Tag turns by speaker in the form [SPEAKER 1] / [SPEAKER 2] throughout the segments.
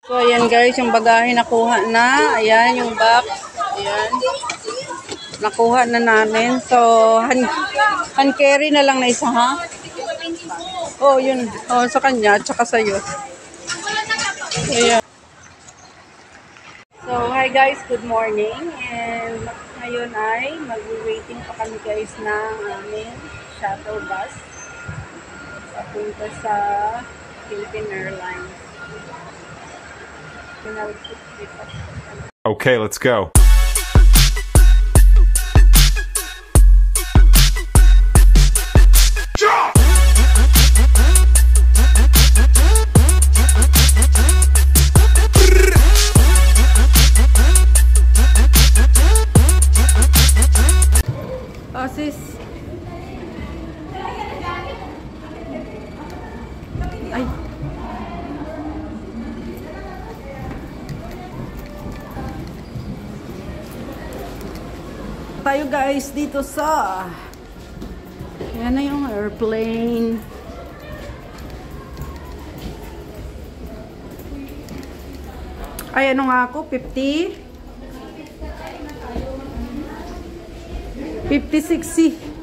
[SPEAKER 1] So, ayan guys, yung bagahe nakuha na. Ayan, yung box. Ayan. Nakuha na namin. So, hand carry na lang na isa, ha? Oh, yun. Oh, sa kanya, tsaka sa'yo. Ayan. So, hi guys, good morning. And ngayon ay mag-waiting pa kami guys ng aming shuttle bus. Papunta sa Philippine Airlines.
[SPEAKER 2] Okay, let's go.
[SPEAKER 1] Oh, sis. Ay. Tayo guys dito sa yan na yung airplane. Ay, ano nga ako? 50? 50-60.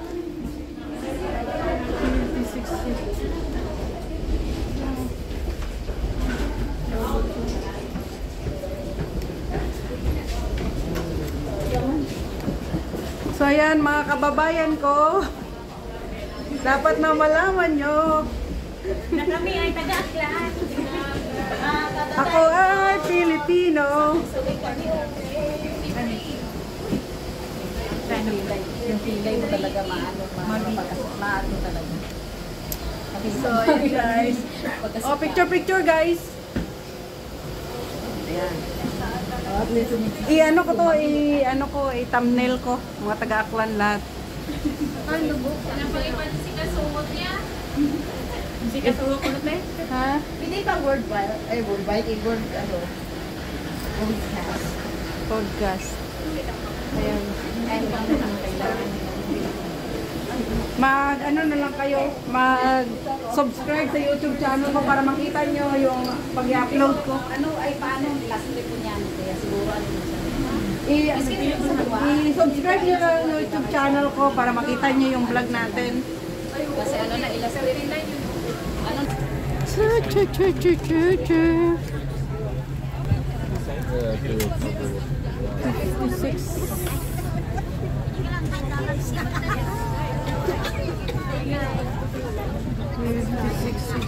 [SPEAKER 1] So ayan mga kababayan ko, dapat na malaman nyo
[SPEAKER 3] na kami ay taga-Aklan.
[SPEAKER 1] ako ay Pilipino.
[SPEAKER 3] Yung pilay mo talaga maano talaga.
[SPEAKER 1] So ayan guys. Oh, picture guys. Ayan. I-thumbnail ko. Mga taga-Aklan lahat.
[SPEAKER 3] Ano po? Ano pang iba si kasumot niya? Si kasumot ko na
[SPEAKER 1] Ha?
[SPEAKER 3] Hindi ba word file? Ay, word file. Word, ano? Podcast.
[SPEAKER 1] Podcast. Ayan.
[SPEAKER 3] Ay, ang kailangan.
[SPEAKER 1] Ano na lang kayo, mag-subscribe sa YouTube channel ko para makita nyo yung pag-upload ko.
[SPEAKER 3] Ano ay paano? Last trip ko niyan. Kaya siguro ano siya.
[SPEAKER 1] I-subscribe nyo lang yung YouTube channel ko para makita nyo yung vlog natin.
[SPEAKER 3] Kasi ano na, ilas trip na yun. Ano?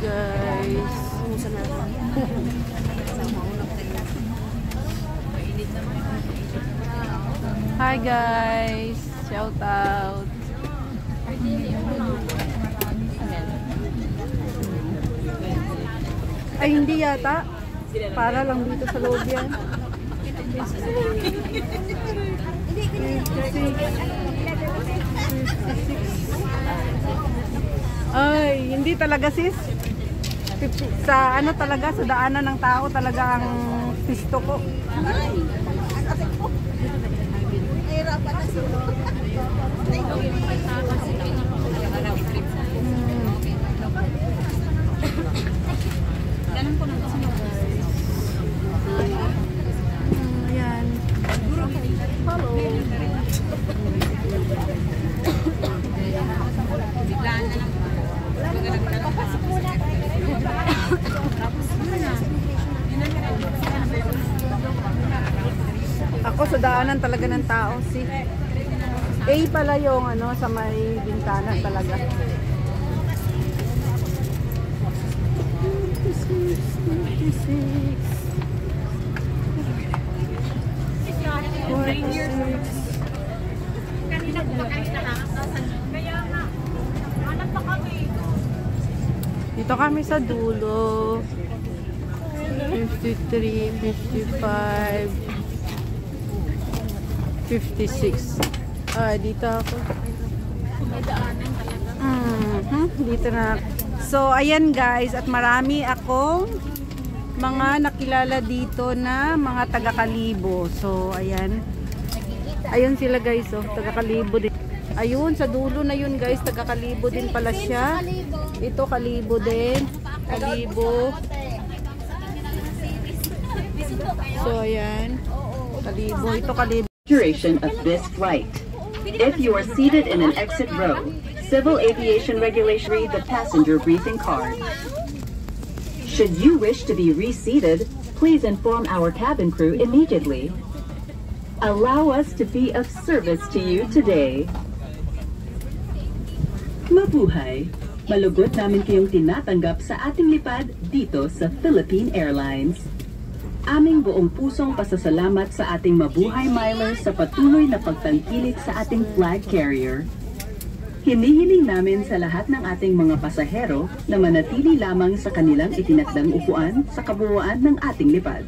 [SPEAKER 1] Guys. Hi guys, shout out. Ay hindi yata. Para lang dito sa loob yan. Ay, hindi talaga sis. Sa ano talaga, sa daanan ng tao talaga ang pisto ko. Ayan. Hello. Ako sa daanan talaga ng tao, si A pala yung ano sa may bintana talaga.
[SPEAKER 3] Kanina ko pa kayo nakakasasan. Kaya nga, hanap pa kami.
[SPEAKER 1] Dito kami sa dulo. 53, 55, 56. Ah, dito ako.
[SPEAKER 3] May daanan talaga.
[SPEAKER 1] Dito na. So, ayan guys, at marami akong mga nakilala dito na mga taga-Kalibo. So, ayan. Ayun sila guys, oh, taga-Kalibo din. Ayun, sa dulo na yun guys, taga-Kalibo din pala siya. Ito, Kalibo din. Kalibo. So, ayan. Kalibo. Ito kalibo.
[SPEAKER 2] Duration of this flight. If you are seated in an exit row, Civil Aviation Regulation read the passenger briefing card. Should you wish to be reseated, please inform our cabin crew immediately. Allow us to be of service to you today. Mabuhay! Malugod namin kayong tinatanggap sa ating lipad dito sa Philippine Airlines. Aming buong pusong pasasalamat sa ating mabuhay milers sa patuloy na pagtangkilik sa ating flag carrier. Hinihiling namin sa lahat ng ating mga pasahero na manatili lamang sa kanilang itinakdang upuan sa kabuuan ng ating lipad.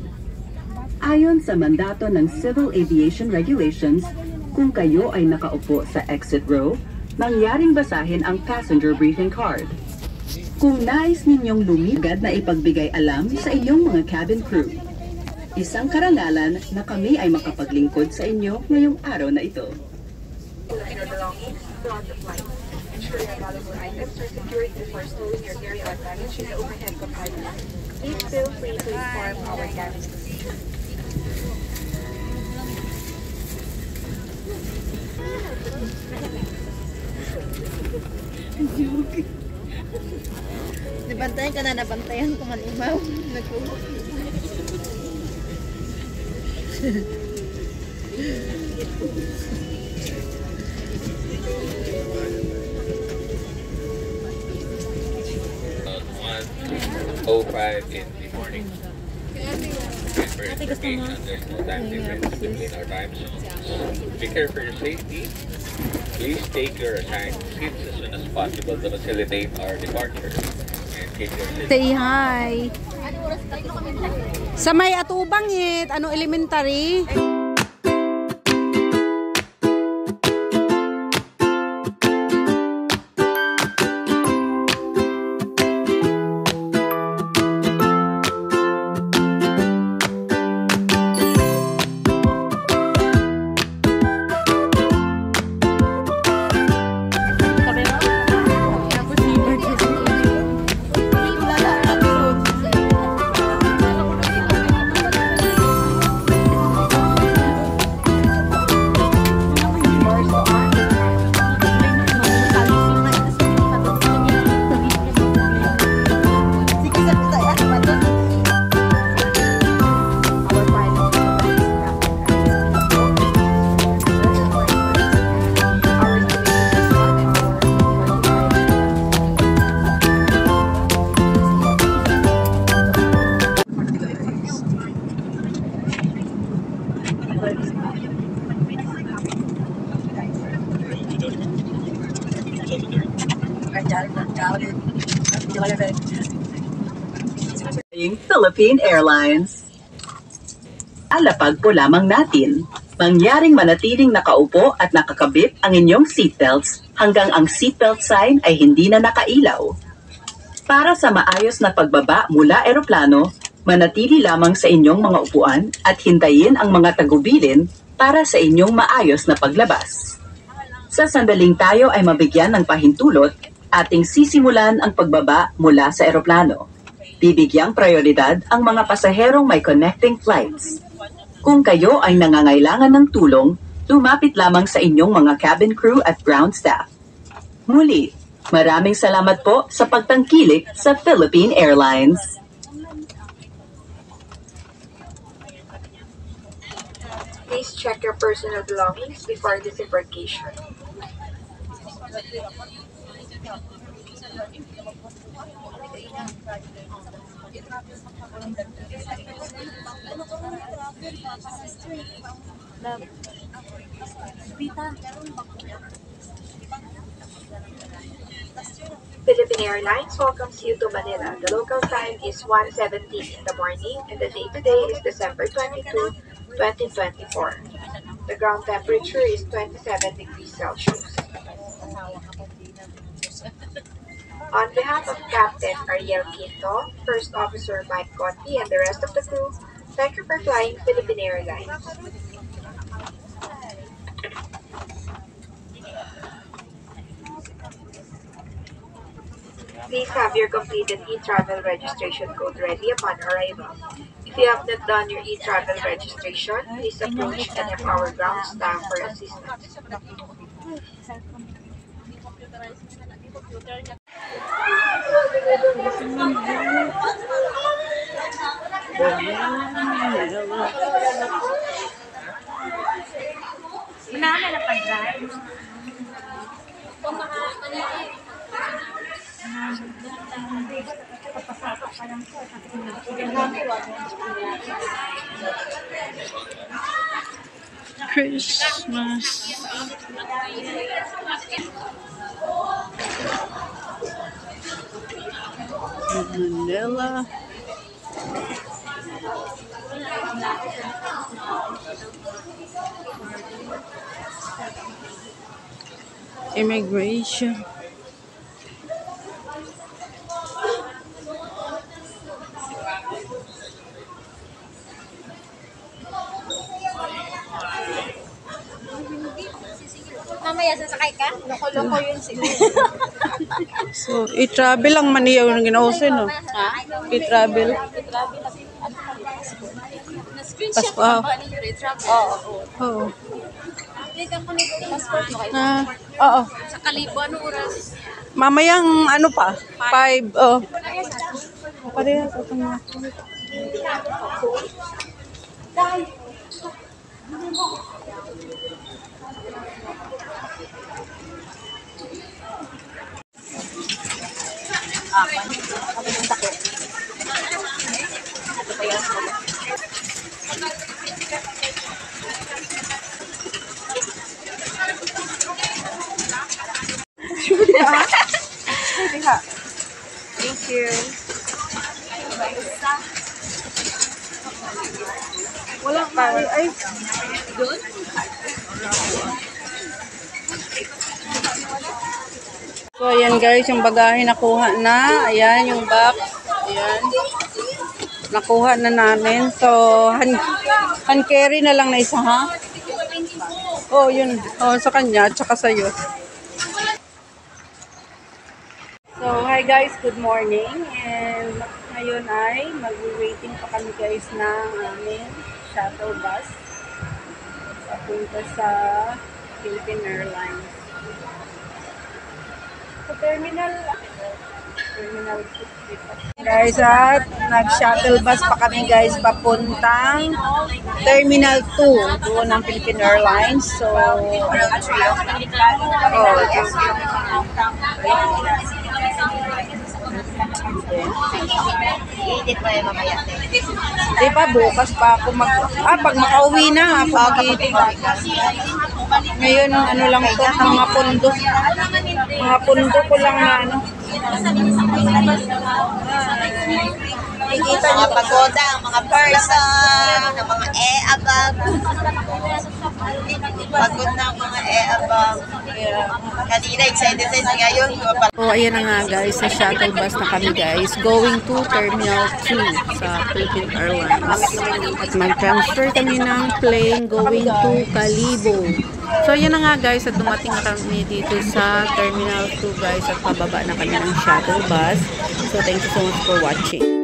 [SPEAKER 2] Ayon sa mandato ng Civil Aviation Regulations, kung kayo ay nakaupo sa exit row, mangyaring basahin ang passenger briefing card. Kung nais ninyong lumigad na ipagbigay alam sa inyong mga cabin crew, isang karangalan na kami ay makapaglingkod sa inyo ngayong araw na ito.
[SPEAKER 4] Ensure your valuable items are secured before stowing your carry-on baggage in the overhead compartment. Please feel free to inform our cabin crew.
[SPEAKER 3] Nabantayan ka na, nabantayan ko man imaw. Nagpuhok.
[SPEAKER 5] On 05 in the morning. And for information, there's no time difference between our times. Be care for your safety. Please take your assigned seats as soon as possible to facilitate our departure. And keep your seat.
[SPEAKER 1] Say hi. Sa may Atubangit, ano elementary?
[SPEAKER 2] Philippine Airlines. Alapag po lamang natin. Mangyaring manatiling nakaupo at nakakabit ang inyong seatbelts hanggang ang seatbelt sign ay hindi na nakailaw. Para sa maayos na pagbaba mula eroplano, manatili lamang sa inyong mga upuan at hintayin ang mga tagubilin para sa inyong maayos na paglabas. Sa sandaling tayo ay mabigyan ng pahintulot, ating sisimulan ang pagbaba mula sa eroplano. Bibigyang prioridad ang mga pasaherong may connecting flights. Kung kayo ay nangangailangan ng tulong, lumapit lamang sa inyong mga cabin crew at ground staff. Muli, maraming salamat po sa pagtangkilik sa Philippine Airlines.
[SPEAKER 4] Please check your personal belongings before disembarkation. Philippine Airlines welcomes you to Manila. The local time is 1:17 in the morning and the date today is December 22, 2024. The ground temperature is 27 degrees Celsius. On behalf of Captain Ariel Quinto, First Officer Mike Conti, and the rest of the crew, thank you for flying Philippine Airlines. Please have your completed e-travel registration code ready upon arrival. If If you have not done your e-travel registration, please approach any of our ground staff for assistance.
[SPEAKER 1] Christmas. Manila. Immigration.
[SPEAKER 3] Mamaya sasakay ka? Loko-loko yun siguro.
[SPEAKER 1] So, i-travel lang man niya yung ginausin, no? I-travel.
[SPEAKER 3] Na-screenshot
[SPEAKER 1] Pasko, ah.
[SPEAKER 3] ba ninyo i-travel? Oo.
[SPEAKER 1] Oo.
[SPEAKER 3] Update ako nito. Passport mo kayo.
[SPEAKER 1] Oo.
[SPEAKER 3] Sa Kalibo, anong oras?
[SPEAKER 1] Mamayang ano pa? 5, oh. Parehas sa mga.
[SPEAKER 3] Thank you.
[SPEAKER 1] Wala pa. Ay.
[SPEAKER 3] Doon?
[SPEAKER 1] So, ayan guys, yung bagahe nakuha na. Ayan, yung box. Ayan. Nakuha na namin. So, hand carry na lang na isa, ha? Oh, yun. Oh, sa kanya, tsaka sa'yo. So, hi guys, good morning. And ngayon ay mag-waiting pa kami guys ng aming shuttle bus. Papunta sa Philippine Airlines. Sa terminal 2. Guys, at nag-shuttle bus pa kami guys papuntang Terminal 2 doon ng Philippine Airlines. So,
[SPEAKER 3] Edit mo yung mamaya.
[SPEAKER 1] di ba bukas pa ako pag makauwi na pag ngayon ano lang to, mga pundo ko lang na ano.
[SPEAKER 3] Nakikita niyo pagoda, ang mga person, ang mga e-abag. Pagod na ang mga e-abag. Kanina excited tayo ngayon.
[SPEAKER 1] So, ayan na nga guys, sa shuttle bus na kami guys, going to Terminal 2 sa Philippine Airlines. At mag-transfer kami ng plane going to Kalibo. So, ayan na nga guys, at dumating na kami dito sa Terminal 2 guys, at pababa na kami ng shuttle bus. So, thank you so much for watching.